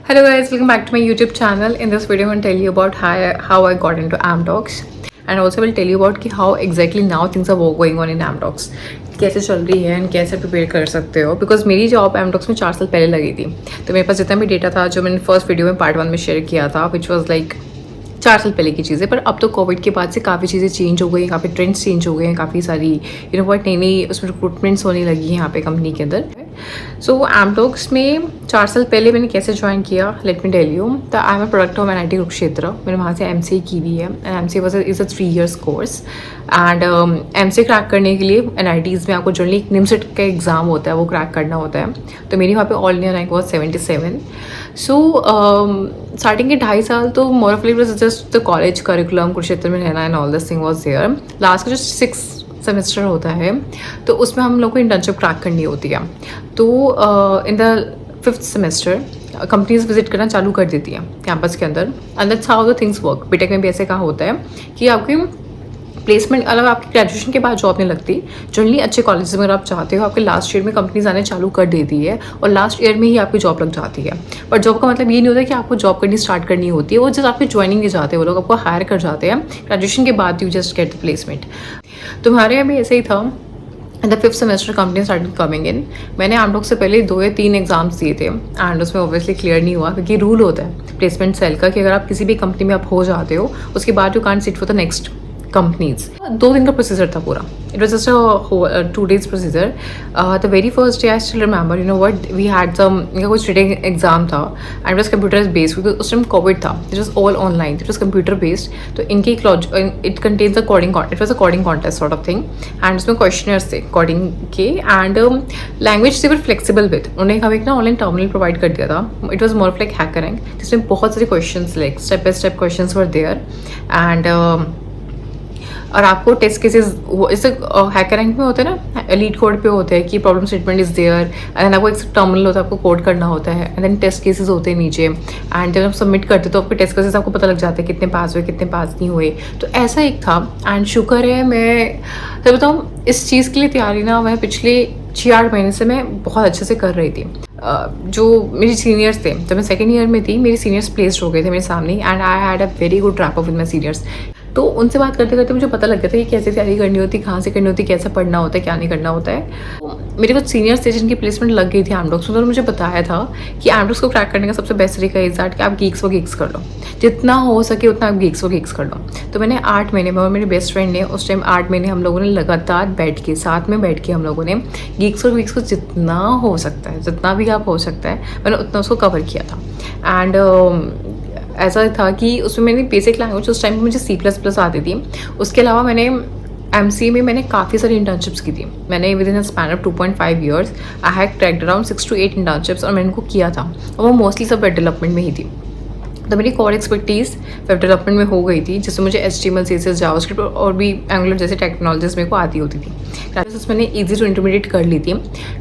Hello guys, welcome back to my YouTube channel. In this video, I'm going to tell you about how I got into Amdocs, and also will tell you about कि how exactly now things are going on in Amdocs. कैसे चल रही है and कैसे prepare कर सकते हो, because मेरी जॉब एमडॉक्स में 4 साल पहले लगी थी. तो मेरे पास जितना भी डेटा था जो मैंने फर्स्ट वीडियो में पार्ट 1 में शेयर किया था, विच वॉज लाइक 4 साल पहले की चीज़ें. पर अब तो कोविड के बाद से काफ़ी चीज़ें चेंज हो गई, काफ़ी ट्रेंड्स चेंज हो गए हैं, काफ़ी सारी बहुत नई नई उसमें रिक्रूटमेंट्स होने लगी हैं यहाँ पे कंपनी के अंदर. सो एमडॉक्स में 4 साल पहले मैंने कैसे ज्वाइन किया, लेट मी टेल यू. तो I am a product of NIT Kurukshetra. मैंने वहाँ से MCA की हुई है. MCA is a 3 years course. And MCA crack करने के लिए NITs में आपको जनरली एक निमसेट का एग्ज़ाम होता है, वो क्रैक करना होता है. तो मेरी वहाँ पे all India rank was 77. So starting के 2.5 साल तो more of like just the college curriculum Kurukshetra में रहना and all this thing was there. Last का जो 6 सेमेस्टर होता है तो उसमें हम लोग को इंटर्नशिप क्रैक करनी होती है. तो in the 5th semester companies visit करना चालू कर देती हैं कैंपस के अंदर. And that's how the things work. BTech में भी ऐसे कहा होता है कि आपकी प्लेसमेंट अलग आपकी ग्रेजुएशन के बाद जॉब नहीं लगती. जनरली अच्छे कॉलेज में अगर आप चाहते हो, आपके लास्ट ईयर में कंपनीज आने चालू कर देती है और लास्ट ईयर में ही आपकी जॉब लग जाती है. पर जॉब का मतलब ये नहीं होता कि आपको जॉब करनी स्टार्ट करनी होती है. वो जस्ट आपकी ज्वाइनिंग नहीं चाहते, वो लोग आपको हायर कर जाते हैं ग्रेजुएशन के बाद. You just get the placement. तो हमारे यहाँ भी ऐसे ही था. इन the 5th semester company started coming in. मैंने एमडॉक्स से पहले 2 या 3 एग्जाम्स दिए थे एंड उसमें ऑब्वियसली क्लियर नहीं हुआ, क्योंकि रूल होता है प्लेसमेंट सेल का कि अगर आप किसी भी कंपनी में आप हो जाते हो उसके बाद you can't sit for the next companies. 2 दिन का प्रोसीजर था पूरा. It was just a 2 days procedure. The very first day I still remember, you know what, we had some कोई स्टडी एग्जाम था and was computer based, because उस time covid था. It was all online, it was computer based. तो इनकी it contains a coding, it was a coding contest sort of thing. And उसमें questioners थे coding के and language से वर flexible with. उन्होंने कहा एक ना ऑनलाइन टर्मिनल प्रोवाइड कर दिया था. It was more like hackering, जिसमें बहुत सारे question like step by step question were there. And और आपको टेस्ट केसेस जैसे हैकर रैंक में होते हैं ना, लीड कोड पे होते हैं कि problem statement is there and आपको एक टर्मिनल होता है, आपको कोड करना होता है. एंड देन टेस्ट केसेस होते हैं नीचे. एंड जब आप सबमिट करते तो आपके टेस्ट केसेस आपको पता लग जाता है कितने पास हुए कितने पास नहीं हुए. तो ऐसा एक था. एंड शुक्र है, मैं सर बताऊँ, इस चीज़ के लिए तैयारी ना मैं पिछले 6-8 महीने से मैं बहुत अच्छे से कर रही थी. जो मेरी सीनियर्स थे, जब मैं 2nd ईयर में थी, मेरे सीनियर्स प्लेस्ड हो गए थे मेरे सामने and I had a very good wrap up with my seniors. तो उनसे बात करते करते मुझे पता लग गया था कि कैसे तैयारी करनी होती, कहाँ से करनी होती, कैसे पढ़ना होता है, क्या नहीं करना होता है. मेरे कुछ सीनियर्स थे जिनकी प्लेसमेंट लग गई थी एमडॉक्स में. तो मुझे बताया था कि एमडॉक्स को क्रैक करने का सबसे बेस्ट तरीका इज दैट कि आप गीक्स व गीक्स कर लो, जितना हो सके उतना आप गीक्स व गीक्स कर लो. तो मैंने 8 महीने में और मेरे बेस्ट फ्रेंड ने उस टाइम 8 महीने हम लोगों ने लगातार बैठ के साथ में बैठ के हम लोगों ने गीक्स और वीक्स को जितना हो सकता है, जितना भी आप हो सकता है, मैंने उतना उसको कवर किया था. एंड ऐसा था कि उसमें मैंने बेसिक लैंग्वेज उस टाइम पे मुझे C++ आती थी. उसके अलावा मैंने MCA में मैंने काफ़ी सारी इंटर्नशिप्स की थी. मैंने with in a span of 2.5 years I had cracked around 6 to 8 internships और मैंने उनको किया था. और वो मोस्टली सब वेब डेवलपमेंट में ही थी. तो मेरी कोर एक्सपर्टीज़ वेब डेवलपमेंट में हो गई थी, जिससे मुझे HTML CSS जावास्क्रिप्ट और भी एंगुलर जैसे टेक्नोलॉजीज मेरे को आती होती थी. क्लासेस मैंने ईजी टू इंटरमीडिएट कर ली थी.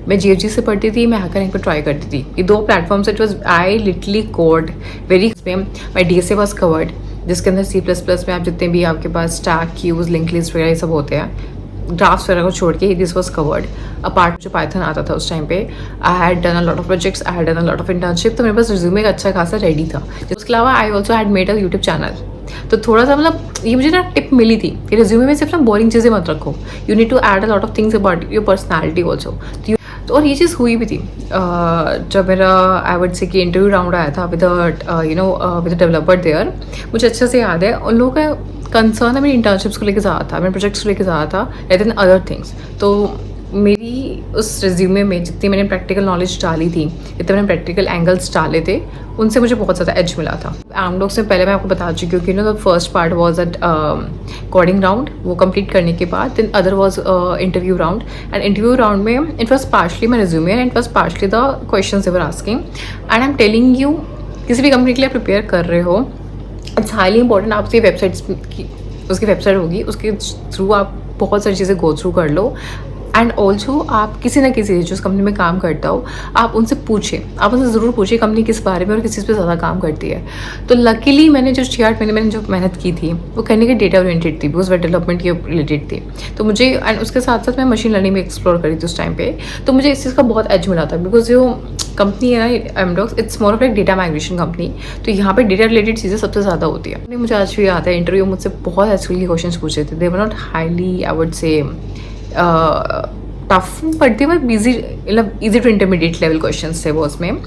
मैं GFG से पढ़ती थी, मैं हैकर रैंक पर ट्राई करती थी. ये 2 platforms it was I literally code very. My DSA was covered, जिसके अंदर C++ में आप जितने भी आपके पास स्टैक क्यूज लिंक लिस्ट वगैरह ये सब होते हैं, ड्राफ्ट्स वगैरह को छोड़ के दिस वॉज कवर्ड. अपार्ट जो पाइथन आता था उस टाइम पे, I had done a lot of projects, I had done a lot of internship. तो मेरे पास रिज्यूमे अच्छा खासा रेडी था. उसके अलावा I also had made a YouTube channel. तो थोड़ा सा मतलब ये मुझे ना टिप मिली थी कि रिज्यूमे में सिर्फ ना बोरिंग चीज़ें मत रखो, you need to add a lot of things about your personality also. और ये चीज़ हुई भी थी. जब मेरा आई वुड से कि इंटरव्यू राउंड आया था विद विद डेवलपर देयर, मुझे अच्छे से याद है उन लोगों का कंसर्न है मेरी इंटर्नशिप्स को लेकर ज़्यादा था, मेरे प्रोजेक्ट्स को लेकर ज़्यादा था रेदर देन अदर थिंग्स. तो मेरी उस रिज्यूमे में जितनी मैंने प्रैक्टिकल नॉलेज डाली थी, जितने मैंने प्रैक्टिकल एंगल्स डाले थे, उनसे मुझे बहुत ज़्यादा एज मिला था. एमडॉक्स में पहले मैं आपको बता चुकी हूँ कि the first part was at coding round. वो कंप्लीट करने के बाद then other was interview round. And interview round में it was partially my resume and it was partially the question they were asking. And I am telling you, किसी भी company के लिए prepare कर रहे हो, इट्स हाईली इंपॉर्टेंट. आप उसकी वेबसाइट्स की उसकी वेबसाइट होगी, उसके थ्रू आप बहुत सारी चीज़ें गो थ्रू कर लो. एंड ऑल्सो आप किसी ना किसी जो उस कंपनी में काम करता हो, आप उनसे पूछें, आप उनसे ज़रूर पूछिए कंपनी किस बारे में और किस चीज़ पे ज़्यादा काम करती है। तो लकीली मैंने जो 6-8 महीने मैंने जो मेहनत की थी वो कहने की डेटा ओरिएंटेड थी, बिकॉज वेब डेवलपमेंट के रिलेटेड थी। तो मुझे एंड उसके साथ साथ मैं मशीन लर्निंग भी एक्सप्लोर करी थी उस टाइम पे। तो मुझे इस चीज़ का बहुत एज मिला था, बिकॉज जो कंपनी है ना Amdocs, it's more of like data migration company. तो यहाँ पे डेटा रिलेटेड चीज़ें सबसे ज़्यादा होती है। मुझे आज भी याद है इंटरव्यू मुझसे बहुत एचक्यूएल के क्वेश्चन पूछे थे। They were not highly I would say tough, but they were easy, मतलब easy to intermediate level question थे वो उसमें।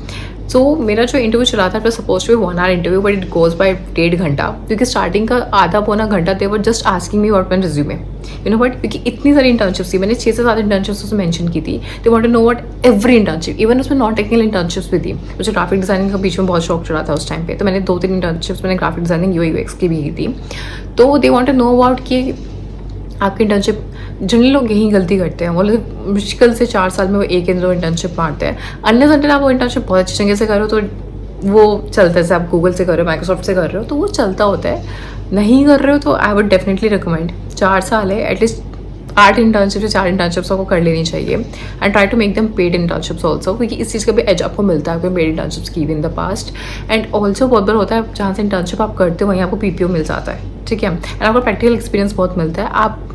सो मेरा जो इंटरव्यू चला था, it suppose to be 1 hour interview, but it goes by 1.5 घंटा, क्योंकि स्टार्टिंग का आधा पौना घंटा they were just asking me what my resume, you know what, क्योंकि इतनी सारी इंटर्नशिप्स थी, मैंने 6 से 7 इंटर्नशिप्स उसमें मेंशन की थी। They want to know what every internship, even उसमें नॉन टेक्निकल इंटर्नशिप्स भी थी। मुझे ग्राफिक डिजाइनिंग का बीच में बहुत शौक चला था उस टाइम पे, तो मैंने 2-3 इंटर्नशिप्स मैंने ग्राफिक डिजाइनिंग यूआई/यूएक्स की भी की थी। तो they want to know about कि आपकी इंटर्नशिप, जनरली लोग यही गलती करते हैं, वो मुश्किल से 4 साल में वो एक इंटर्नशिप मारते हैं। अनलेस अनटिल आप वो इंटर्नशिप बहुत अच्छी जगह से करो तो वो चलता है। जैसे आप गूगल से कर रहे हो, माइक्रोसॉफ्ट से कर रहे हो, तो वो चलता होता है। नहीं कर रहे हो तो आई वुड डेफिनेटली रिकमेंड, 4 साल है, एटलीस्ट 8 इंटर्नशिप, 4 इंटर्नशिप्स आपको कर लेनी चाहिए। And try to make them paid internships also, क्योंकि इस चीज़ का भी एज आपको मिलता है, आपको पेड इंटर्नशिप्स की in the past. And also बहुत बार होता है जहाँ से इंटर्नशिप आप करते हो वहीं आपको पीपीओ मिल जाता है, ठीक है, एंड आपको प्रैक्टिकल एक्सपीरियंस बहुत मिलता है। आप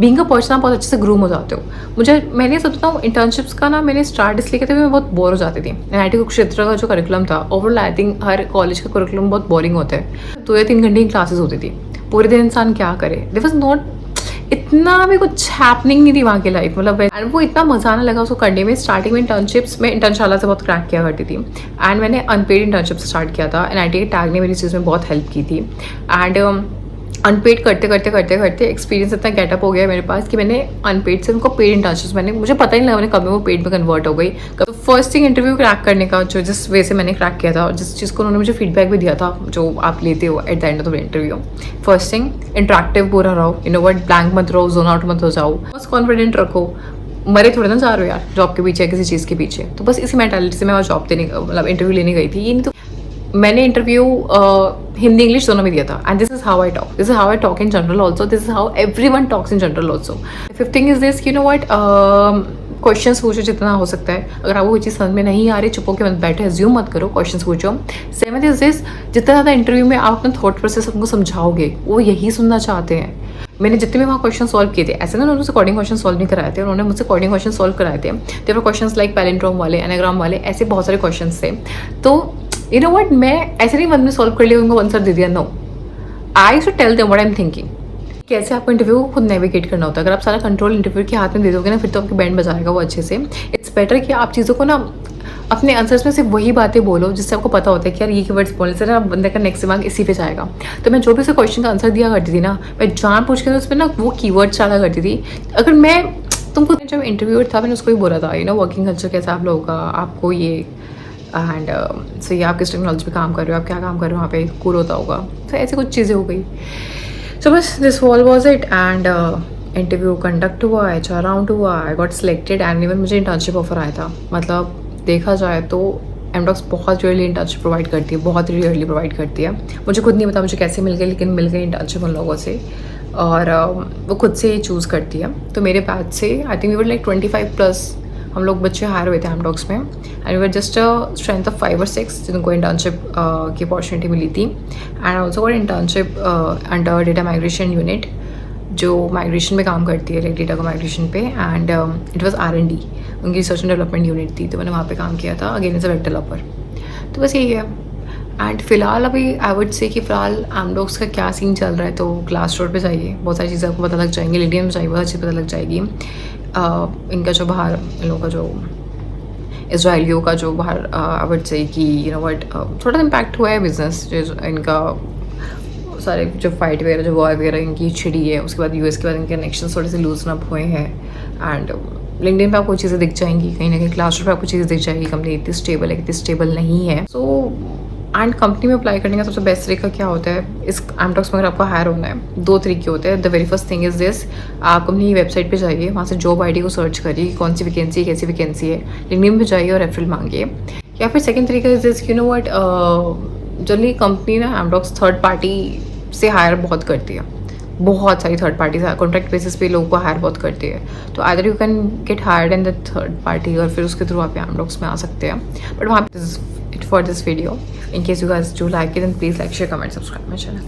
बीइंग अ पर्सन आप बहुत अच्छे से ग्रूम हो जाते हो। मैंने सोचता हूँ इंटर्नशिप्स का ना, मैंने स्टार्ट इसलिए किया था, मैं बहुत बोर हो जाती थी। एनआईटी कुरुक्षेत्र का जो करिकुलम था, overall I think her college का करिकुलम बहुत बोरिंग होता है। 2 या 3 घंटे की क्लासेस होती थी, पूरे दिन इंसान क्या करे। देयर वाज नॉट इतना भी कुछ हैपनिंग नहीं थी वहाँ की लाइफ, मतलब एंड वो इतना मजा आने लगा उसको करने में। स्टार्टिंग में इंटर्नशिप्स में इंटर्नशाला से बहुत क्रैक किया करती थी, एंड मैंने अनपेड इंटर्नशिप से स्टार्ट किया था। एनआईटी के टैग ने मेरी चीज़ में बहुत हेल्प की थी। एंड अनपेड करते करते एक्सपीरियंस इतना गेटअप हो गया मेरे पास कि मैंने अनपेड से उनको पेड इंटर्नशिप्स, मैंने मुझे पता ही नहीं लगा मैंने कब में वो पेड में कन्वर्ट हो गई। तो फर्स्ट थिंग इंटरव्यू क्रैक करने का जो जिस वे से मैंने क्रैक किया था, और जिस चीज़ को उन्होंने मुझे फीडबैक भी दिया था जो आप लेते हो at the end of the interview, first thing interactive पूरा रहो, यू नो व्हाट, ब्लैंक मत रहो, जोन आउट मत हो जाओ, बस कॉन्फिडेंट रखो। मरे थोड़े ना जा रहे हो यार जॉब के पीछे, किसी चीज़ के पीछे। तो बस इसी मेंटालिटी से मैं वहाँ जॉब देने, मतलब इंटरव्यू लेने गई थी। ये नहीं तो मैंने इंटरव्यू हिंदी इंग्लिश दोनों में दिया था। And this is how I talk, this is how I talk in general also, this is how everyone talks in general also. 5th thing is this, you know what, questions पूछो जितना हो सकता है। अगर आपको कोई चीज़ समझ में नहीं आ रही, चुप होकर मत बैठो, एज्यूम मत करो, क्वेश्चंस पूछो। 7th इज दिस, जितना ज़्यादा इंटरव्यू में आप अपना थॉट प्रोसेस उनको समझाओगे, वो यही सुनना चाहते हैं। मैंने जितने भी वहाँ क्वेश्चन सॉल्व किए थे, ऐसे ना उन्होंने मुझसे कोडिंग क्वेश्चन सॉल्व नहीं कराए थे, उन्होंने मुझसे कोडिंग क्वेश्चन सॉल्व कराए थे। There were questions like palindrome वाले, एनाग्राम वाले, ऐसे बहुत सारे क्वेश्चन थे। तो यू नो व्हाट, मैं ऐसे नहीं मन में सॉल्व कर लिया, उनको आंसर दे दिया, no, I should tell them what I am thinking. कैसे आपको इंटरव्यू को खुद नेविगेट करना होता है। अगर आप सारा कंट्रोल इंटरव्यू के हाथ में दे दोगे ना, फिर तो आपकी बैंड बजाएगा वो अच्छे से। इट्स बेटर कि आप चीज़ों को ना अपने आंसर्स में सिर्फ वही बातें बोलो जिससे आपको पता होता है कि यार ये कीवर्ड्स बोलने से ना बंदे का नेक्स्ट दिमाग इसी पे जाएगा। तो मैं जो भी उसे क्वेश्चन का आंसर दिया करती थी ना, मैं जान पूछ के उसमें ना वो कीवर्ड्स डाला करती थी। अगर मैं तुमको, जब इंटरव्यूअर था मैंने उसको भी बोला था, यू नो वर्किंग कल्चर कैसा आप लोगों का, आपको ये एंड सो ये आप किस टेक्नोलॉजी पे काम कर रहे हो, आप क्या काम कर रहे हो वहाँ पे, कूल होता होगा। तो ऐसी कुछ चीज़ें हो गई। सो बस this all was it. And interview conduct हुआ, HR राउंड हुआ, I got selected, and even मुझे इंटर्नशिप ऑफर आया था। मतलब देखा जाए तो एमडॉक्स बहुत रेयरली इंटर्नशिप प्रोवाइड करती है, बहुत रेयरली प्रोवाइड करती है। मुझे खुद नहीं पता मुझे कैसे मिल गई, लेकिन मिल गई इंटर्नशिप उन लोगों से, और वो खुद से ही चूज़ करती है। तो मेरे बैच से I think we were like 25+ हम लोग बच्चे हायर हुए थे एमडॉक्स में, and we were just a strength of 5 or 6 जिनको इंटर्नशिप की अपॉर्चुनिटी मिली थी। And also got internship under data migration unit, जो माइग्रेशन में काम करती है, लाइक डेटा को माइग्रेशन पे। एंड इट वाज R&D, उनकी रिसर्च एंड डेवलपमेंट यूनिट थी, तो मैंने वहाँ पे काम किया था again as a web developer. तो बस यही है। एंड फिलहाल अभी आई वुड से कि फ़िलहाल एमडॉक्स का क्या सीन चल रहा है, तो ग्लासडोर पे जाइए, बहुत सारी चीज़ें आपको पता लग जाएंगी। लिंक्डइन में जाइए, बहुत अच्छी पता लग जाएगी। इनका जो बाहर, इन लोगों का जो इजराइलियों का जो बाहर, आई वुड से कि यू नो व्हाट, थोड़ा इम्पैक्ट हुआ है बिजनेस, जो इनका सारे जो फाइट वगैरह, जो वॉर वगैरह इनकी छिड़ी है, उसके बाद यूएस के बाद इनके कनेक्शन थोड़े से लूजन अप हुए हैं। एंड लिंक्डइन पे आपको चीज़ें दिख जाएंगी, कहीं ना कहीं क्लासरूम पे आपको चीज़ें दिख जाएगी, कंपनी इतनी स्टेबल है, कितनी स्टेबल नहीं है। सो एंड कंपनी में अप्लाई करने का सबसे बेस्ट तरीका क्या होता है, इस एमटॉक्स में अगर आपको हायर होना है, 2 तरीके होते हैं। The very first thing is this, आप कंपनी की वेबसाइट पे जाइए, वहाँ से जॉब आईडी को सर्च करिए, कौन सी वैकेंसी है, कैसी वैकेंसी है, लिंक्डइन पे जाइए और रेफरल मांगिए। या फिर सेकेंड तरीका is this, you know what, generally company ना एमटॉक्स थर्ड पार्टी से हायर बहुत करती है, बहुत सारी थर्ड पार्टीज कॉन्ट्रैक्ट बेसिस पे लोगों को हायर बहुत करती है, तो आदर you can get hired in the third party और फिर उसके थ्रू आप एमडॉक्स में आ सकते हैं. बट वहाँ it for this video. In case you guys do like it, then please like, share, comment, subscribe my channel.